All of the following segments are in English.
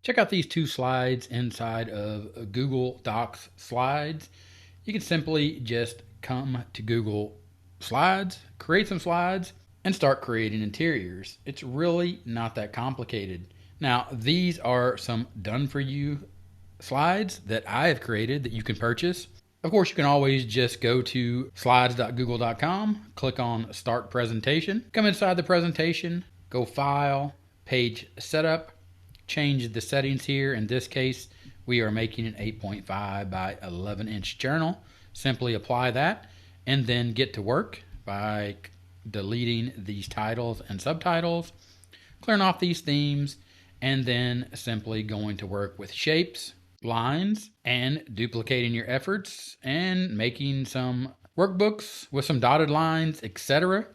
Check out these two slides inside of Google Docs Slides. You can simply just come to Google Slides, create some slides, and start creating interiors. It's really not that complicated. Now, these are some done for you slides that I have created that you can purchase. Of course, you can always just go to slides.google.com, click on Start Presentation, come inside the presentation, go File, Page Setup, change the settings here. In this case, we are making an 8.5 by 11 inch journal. Simply apply that and then get to work by deleting these titles and subtitles, clearing off these themes, and then simply going to work with shapes, lines, and duplicating your efforts and making some workbooks with some dotted lines, etc.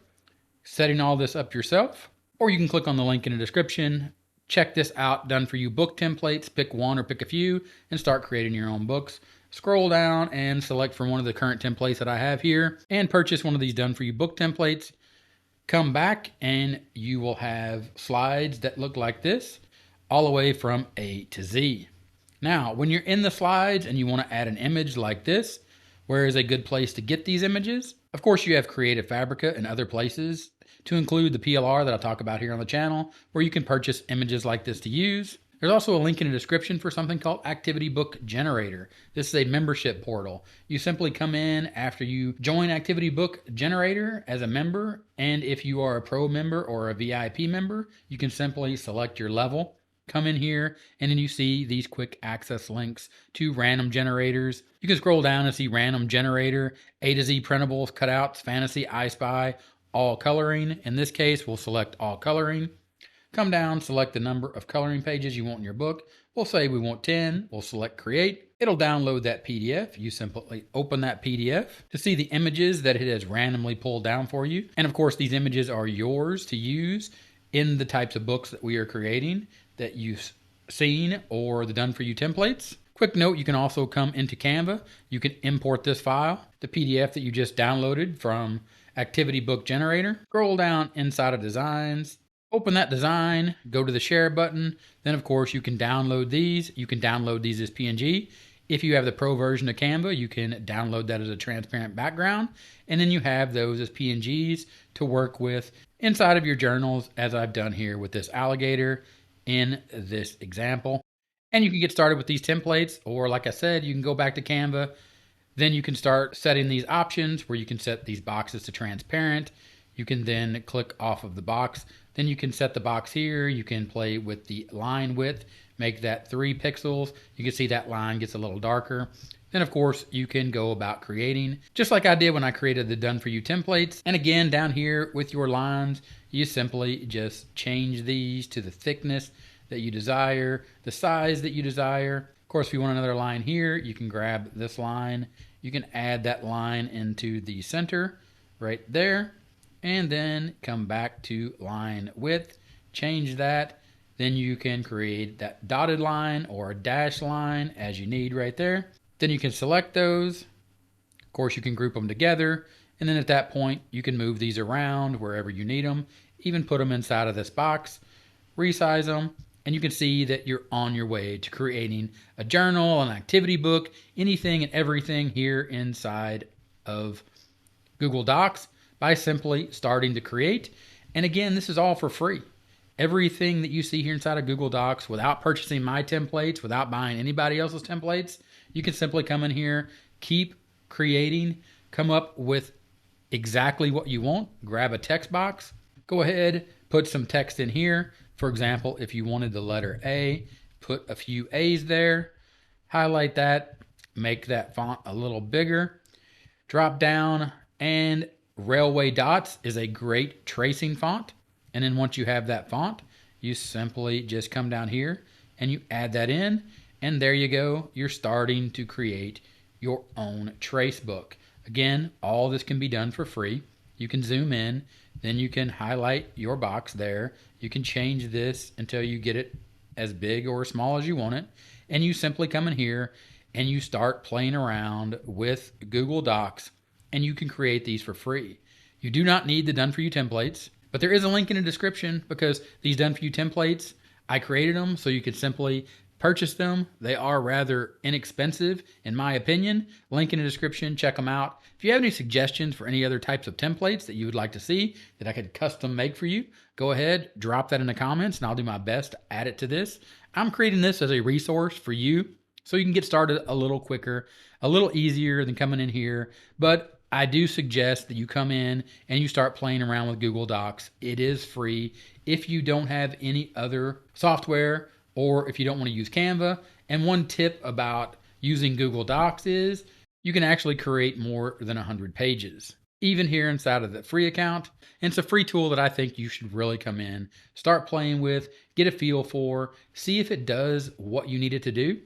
Setting all this up yourself, or you can click on the link in the description. Check this out, done for you book templates. Pick one or pick a few and start creating your own books. Scroll down and select from one of the current templates that I have here and purchase one of these done for you book templates. Come back and you will have slides that look like this all the way from A to Z. Now, when you're in the slides and you want to add an image like this, where is a good place to get these images? Of course, you have Creative Fabrica and other places, to include the PLR that I'll talk about here on the channel, where you can purchase images like this to use. There's also a link in the description for something called Activity Book Generator. This is a membership portal. You simply come in after you join Activity Book Generator as a member, and if you are a pro member or a VIP member, you can simply select your level. Come in here, and then you see these quick access links to random generators. You can scroll down and see random generator, A to Z printables, cutouts, fantasy, I Spy, all coloring. In this case, we'll select all coloring. Come down, select the number of coloring pages you want in your book. We'll say we want 10. We'll select create. It'll download that PDF. You simply open that PDF to see the images that it has randomly pulled down for you. And of course, these images are yours to use in the types of books that we are creating that you've seen or the done for you templates. Quick note, you can also come into Canva. You can import this file, the PDF that you just downloaded from Activity Book Generator. Scroll down inside of Designs, open that design, go to the Share button. Then of course you can download these. You can download these as PNG. If you have the pro version of Canva, you can download that as a transparent background. And then you have those as PNGs to work with inside of your journals, as I've done here with this alligator in this example. And you can get started with these templates, or like I said, you can go back to Canva. Then you can start setting these options where you can set these boxes to transparent. You can then click off of the box. Then you can set the box here. You can play with the line width, make that 3 pixels. You can see that line gets a little darker. Then of course you can go about creating, just like I did when I created the done for you templates. And again, down here with your lines, you simply just change these to the thickness that you desire, the size that you desire. Of course, if you want another line here, you can grab this line. You can add that line into the center right there, and then come back to line width, change that. Then you can create that dotted line or a dash line as you need right there. Then you can select those. Of course, you can group them together. And then at that point, you can move these around wherever you need them, even put them inside of this box, resize them, and you can see that you're on your way to creating a journal, an activity book, anything and everything here inside of Google Docs by simply starting to create. And again, this is all for free. Everything that you see here inside of Google Docs, without purchasing my templates, without buying anybody else's templates, you can simply come in here, keep creating, come up with exactly what you want, grab a text box, go ahead, put some text in here. For example, if you wanted the letter A, put a few A's there, highlight that, make that font a little bigger, drop down, and Railway Dots is a great tracing font. And then once you have that font, you simply just come down here and you add that in, and there you go. You're starting to create your own trace book. Again, all this can be done for free. You can zoom in, then you can highlight your box there. You can change this until you get it as big or as small as you want it. And you simply come in here and you start playing around with Google Docs, and you can create these for free. You do not need the done for you templates, but there is a link in the description because these done for you templates, I created them so you could simply purchase them. They are rather inexpensive, in my opinion. Link in the description, check them out. If you have any suggestions for any other types of templates that you would like to see that I could custom make for you, go ahead, drop that in the comments, and I'll do my best to add it to this. I'm creating this as a resource for you so you can get started a little quicker, a little easier than coming in here. But I do suggest that you come in and you start playing around with Google Docs. It is free. If you don't have any other software, or if you don't want to use Canva. And one tip about using Google Docs is you can actually create more than 100 pages, even here inside of the free account. And it's a free tool that I think you should really come in, start playing with, get a feel for, see if it does what you need it to do.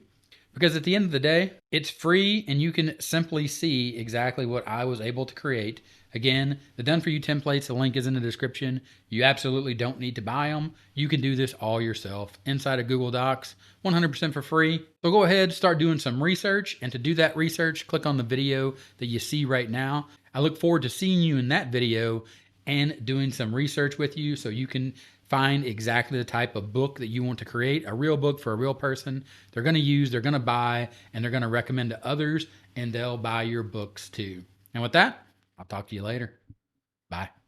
Because at the end of the day, it's free and you can simply see exactly what I was able to create. Again, the done for you templates, the link is in the description. You absolutely don't need to buy them. You can do this all yourself inside of Google Docs, 100% for free. So go ahead, start doing some research. And to do that research, click on the video that you see right now. I look forward to seeing you in that video and doing some research with you so you can find exactly the type of book that you want to create, a real book for a real person. They're going to use, they're going to buy, and they're going to recommend to others, and they'll buy your books too. And with that, I'll talk to you later. Bye.